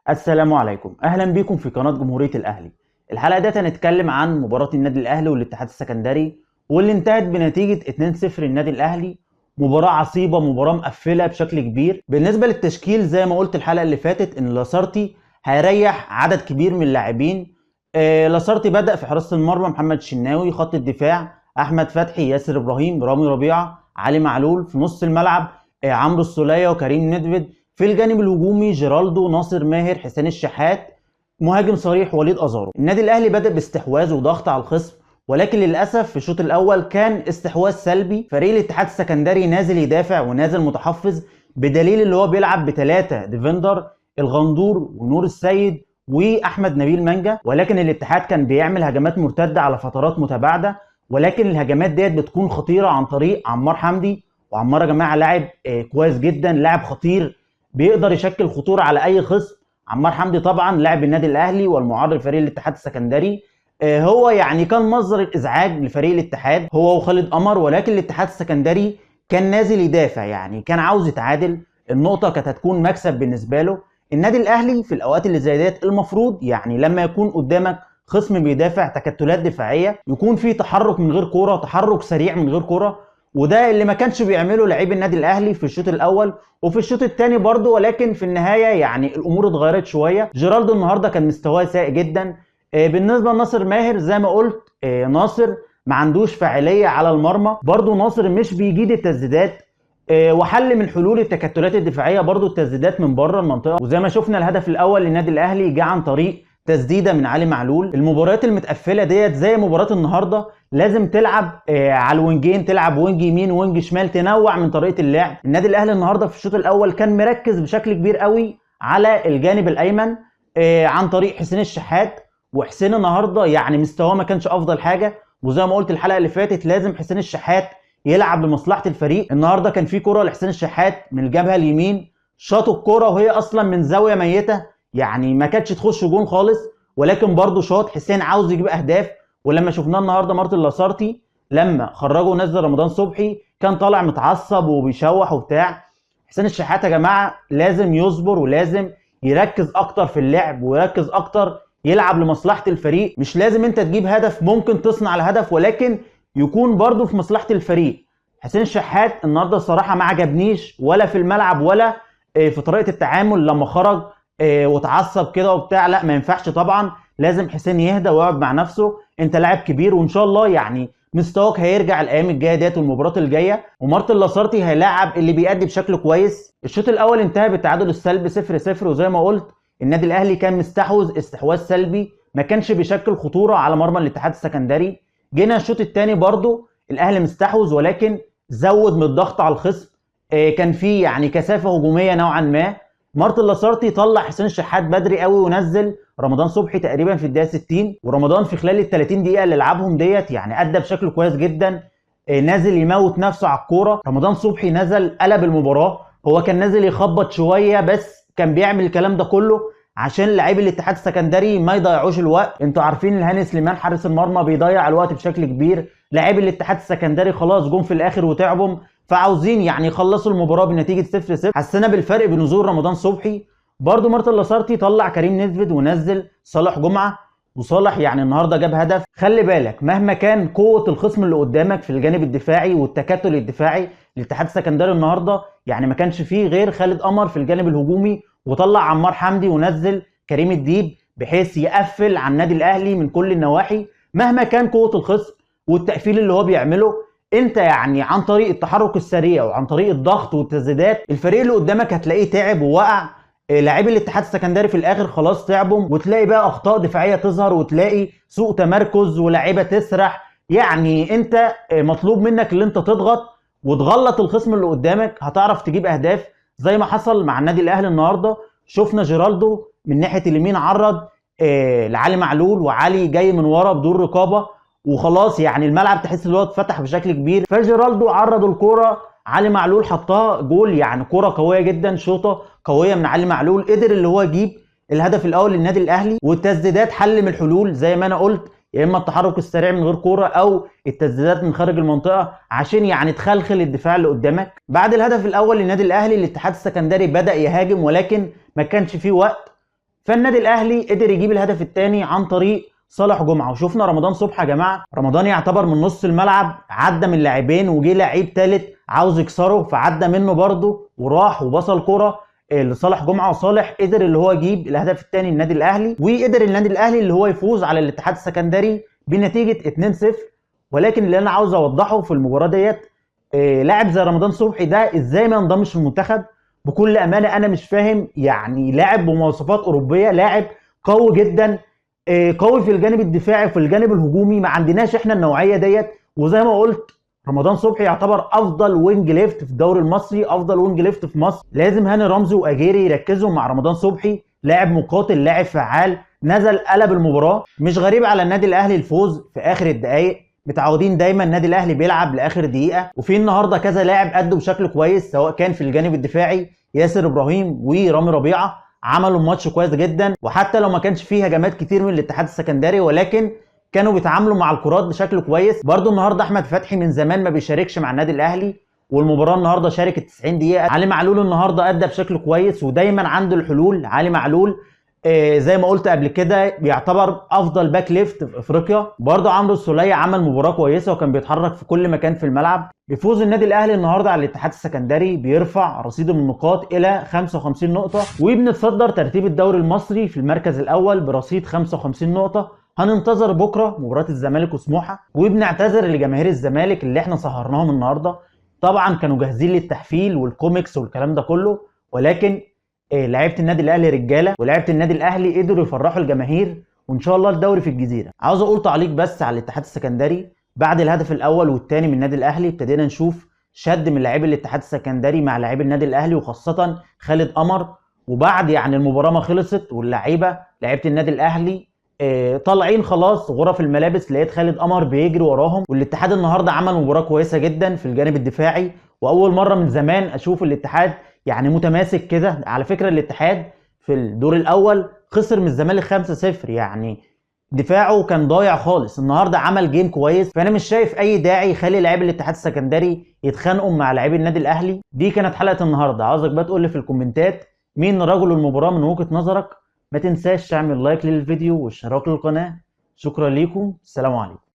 السلام عليكم، اهلا بكم في قناه جمهوريه الاهلي. الحلقه دي هنتكلم عن مباراه النادي الاهلي والاتحاد السكندري واللي انتهت بنتيجه 2-0 للنادي الاهلي. مباراه عصيبه، مباراه مقفله بشكل كبير. بالنسبه للتشكيل زي ما قلت الحلقه اللي فاتت ان لاسارتي هيريح عدد كبير من اللاعبين. لاسارتي بدا في حراسه المرمى محمد الشناوي، خط الدفاع احمد فتحي، ياسر ابراهيم، رامي ربيعه، علي معلول. في نص الملعب عمرو السوليه وكريم ندفد. في الجانب الهجومي جيرالدو، ناصر ماهر، حسين الشحات. مهاجم صريح وليد ازارو. النادي الاهلي بدأ باستحواذ وضغط على الخصم، ولكن للاسف في الشوط الاول كان استحواذ سلبي. فريق الاتحاد السكندري نازل يدافع ونازل متحفظ، بدليل اللي هو بيلعب بثلاثه ديفندر: الغندور ونور السيد واحمد نبيل مانجا. ولكن الاتحاد كان بيعمل هجمات مرتده على فترات متباعده، ولكن الهجمات ديت بتكون خطيره عن طريق عمار حمدي. وعمار يا جماعه لاعب كويس جدا، لاعب خطير، بيقدر يشكل خطوره على اي خصم. عمار حمدي طبعا لاعب النادي الاهلي والمعار لفريق الاتحاد السكندري. هو يعني كان مصدر الازعاج لفريق الاتحاد هو وخالد قمر، ولكن الاتحاد السكندري كان نازل يدافع، يعني كان عاوز يتعادل. النقطه كانت هتكون مكسب بالنسبه له. النادي الاهلي في الاوقات اللي زي ديت المفروض يعني لما يكون قدامك خصم بيدافع تكتلات دفاعيه يكون في تحرك من غير كوره، تحرك سريع من غير كوره. وده اللي ما كانش بيعمله لعيب النادي الاهلي في الشوط الاول وفي الشوط الثاني برضه. ولكن في النهايه يعني الامور اتغيرت شويه. جيرالدو النهارده كان مستواه سيء جدا. بالنسبه لناصر ماهر زي ما قلت، ناصر ما عندوش فاعليه على المرمى. برضه ناصر مش بيجيد التسديدات، وحل من حلول التكتلات الدفاعيه برضه التسديدات من بره المنطقه. وزي ما شفنا الهدف الاول للنادي الاهلي جه عن طريق تسديده من علي معلول. المباريات المتقفله ديت زي مباراه النهارده لازم تلعب على الوينجين، تلعب وينج يمين وينج شمال، تنوع من طريقه اللعب. النادي الاهلي النهارده في الشوط الاول كان مركز بشكل كبير قوي على الجانب الايمن عن طريق حسين الشحات. وحسين النهارده يعني مستواه ما كانش افضل حاجه، وزي ما قلت الحلقه اللي فاتت لازم حسين الشحات يلعب لمصلحه الفريق. النهارده كان في كره لحسين الشحات من الجبهه اليمين، شاط الكره وهي اصلا من زاويه ميته، يعني ما كانتش تخش جون خالص، ولكن برضه شاط. حسين عاوز يجيب اهداف. ولما شفناه النهارده مارتن لاسارتي لما خرجه ونزل رمضان صبحي كان طالع متعصب وبيشوح وبتاع. حسين الشحات يا جماعه لازم يصبر ولازم يركز اكتر في اللعب ويركز اكتر يلعب لمصلحه الفريق. مش لازم انت تجيب هدف، ممكن تصنع الهدف ولكن يكون برضه في مصلحه الفريق. حسين الشحات النهارده الصراحه ما عجبنيش ولا في الملعب ولا في طريقه التعامل لما خرج وتعصب كده وبتاع. لا ما ينفعش طبعا، لازم حسين يهدى ويقعد مع نفسه. انت لاعب كبير وان شاء الله يعني مستواك هيرجع الايام الجايه ديت والمباريات الجايه. ومارتن لاسارتي هيلاعب اللي بيأدي بشكل كويس. الشوط الاول انتهى بالتعادل السلبي 0-0، وزي ما قلت النادي الاهلي كان مستحوذ استحواذ سلبي، ما كانش بيشكل خطوره على مرمى الاتحاد السكندري. جينا الشوط الثاني برضو الاهلي مستحوذ ولكن زود من الضغط على الخصم. كان في يعني كثافه هجوميه نوعا ما. مارتن لاسارتي طلع حسين الشحات بدري قوي ونزل رمضان صبحي تقريبا في الدقيقه 60. ورمضان في خلال ال 30 دقيقه اللي لعبهم ديت يعني ادى بشكل كويس جدا، نازل يموت نفسه على الكوره. رمضان صبحي نزل قلب المباراه. هو كان نازل يخبط شويه بس كان بيعمل الكلام ده كله عشان لاعبي الاتحاد السكندري ما يضيعوش الوقت. انتوا عارفين الهاني سليمان حارس المرمى بيضيع الوقت بشكل كبير. لاعبي الاتحاد السكندري خلاص جم في الاخر وتعبوا، فعاوزين يعني يخلصوا المباراه بنتيجه 0-0. حسينا بالفرق بنزول رمضان صبحي. برضو مارتن لاسارتي طلع كريم نيدفيد ونزل صالح جمعه. وصالح يعني النهارده جاب هدف. خلي بالك مهما كان قوه الخصم اللي قدامك في الجانب الدفاعي والتكتل الدفاعي، الاتحاد السكندري النهارده يعني ما كانش فيه غير خالد قمر في الجانب الهجومي، وطلع عمار حمدي ونزل كريم الديب بحيث يقفل على النادي الاهلي من كل النواحي. مهما كان قوه الخصم والتقفيل اللي هو بيعمله، انت يعني عن طريق التحرك السريع وعن طريق الضغط والتسديدات الفريق اللي قدامك هتلاقيه تعب ووقع. لاعبي الاتحاد السكندري في الاخر خلاص تعبوا، وتلاقي بقى اخطاء دفاعيه تظهر وتلاقي سوء تمركز ولاعيبه تسرح. يعني انت مطلوب منك اللي انت تضغط وتغلط الخصم اللي قدامك، هتعرف تجيب اهداف زي ما حصل مع النادي الاهلي النهارده. شفنا جيرالدو من ناحيه اليمين عرض لعلي معلول، وعلي جاي من ورا بدون رقابه وخلاص يعني الملعب تحس ان هو اتفتح بشكل كبير، فجيرالدو عرض الكوره علي معلول حطها جول. يعني كوره قويه جدا، شوطه قويه من علي معلول، قدر اللي هو يجيب الهدف الاول للنادي الاهلي. والتسديدات حل من الحلول زي ما انا قلت، يا اما التحرك السريع من غير كوره او التسديدات من خارج المنطقه عشان يعني تخلخل الدفاع اللي قدامك. بعد الهدف الاول للنادي الاهلي الاتحاد السكندري بدا يهاجم ولكن ما كانش فيه وقت. فالنادي الاهلي قدر يجيب الهدف الثاني عن طريق صالح جمعه. وشفنا رمضان صبحي يا جماعه، رمضان يعتبر من نص الملعب عدى من لاعبين وجه لعيب ثالث عاوز يكسره، فعدى منه برده وراح وبصل كرة لصالح جمعه، وصالح قدر اللي هو يجيب الهدف الثاني للنادي الاهلي، وقدر النادي الاهلي اللي هو يفوز على الاتحاد السكندري بنتيجه 2-0. ولكن اللي انا عاوز اوضحه في المباراه ديت، لاعب زي رمضان صبحي ده ازاي ما ينضمش في المنتخب؟ بكل امانه انا مش فاهم. يعني لاعب بمواصفات اوروبيه، لاعب قوي جدا، قوي في الجانب الدفاعي وفي الجانب الهجومي. ما عندناش احنا النوعيه ديت. وزي ما قلت رمضان صبحي يعتبر افضل وينج ليفت في الدوري المصري، افضل وينج ليفت في مصر. لازم هاني رمزي واجيري يركزوا مع رمضان صبحي، لاعب مقاتل، لاعب فعال، نزل قلب المباراه. مش غريب على النادي الاهلي الفوز في اخر الدقائق، متعودين دايما النادي الاهلي بيلعب لاخر دقيقه. وفي النهارده كذا لاعب ادوا بشكل كويس، سواء كان في الجانب الدفاعي ياسر ابراهيم ورامي ربيعه، عملوا ماتش كويس جدا. وحتى لو ما كانش فيه هجمات كتير من الاتحاد السكندري، ولكن كانوا بيتعاملوا مع الكرات بشكل كويس. برضو النهارده احمد فتحي من زمان ما بيشاركش مع النادي الاهلي، والمباراه النهارده شارك 90 دقيقه. علي معلول النهارده ادى بشكل كويس، ودايما عنده الحلول. علي معلول زي ما قلت قبل كده بيعتبر افضل باك ليفت في افريقيا. برضه عمرو السولية عمل مباراه كويسه وكان بيتحرك في كل مكان في الملعب. بيفوز النادي الاهلي النهارده على الاتحاد السكندري، بيرفع رصيده من النقاط الى 55 نقطه، وبنتصدر ترتيب الدوري المصري في المركز الاول برصيد 55 نقطه. هننتظر بكره مباراه الزمالك وسموحه، وبنعتذر لجماهير الزمالك اللي احنا سهرناهم النهارده. طبعا كانوا جاهزين للتحفيل والكوميكس والكلام ده كله، ولكن لعيبه النادي الاهلي رجاله، ولعيبه النادي الاهلي قدروا يفرحوا الجماهير. وان شاء الله الدوري في الجزيره. عاوز اقول تعليق بس على الاتحاد السكندري. بعد الهدف الاول والثاني من النادي الاهلي ابتدينا نشوف شد من لاعبي الاتحاد السكندري مع لاعبي النادي الاهلي، وخاصه خالد قمر. وبعد يعني المباراه ما خلصت واللعيبه لعيبه النادي الاهلي طالعين خلاص غرف الملابس، لقيت خالد قمر بيجري وراهم. والاتحاد النهارده عمل مباراه كويسه جدا في الجانب الدفاعي، واول مره من زمان اشوف الاتحاد يعني متماسك كده. على فكره الاتحاد في الدور الاول خسر من الزمالك 5-0، يعني دفاعه كان ضايع خالص. النهارده عمل جيم كويس، فانا مش شايف اي داعي يخلي لاعبي الاتحاد السكندري يتخانقوا مع لاعبي النادي الاهلي. دي كانت حلقه النهارده. عاوزك بقى تقول لي في الكومنتات مين رجل المباراه من وجهه نظرك. ما تنساش تعمل لايك للفيديو والاشتراك للقناه. شكرا ليكم، السلام عليكم.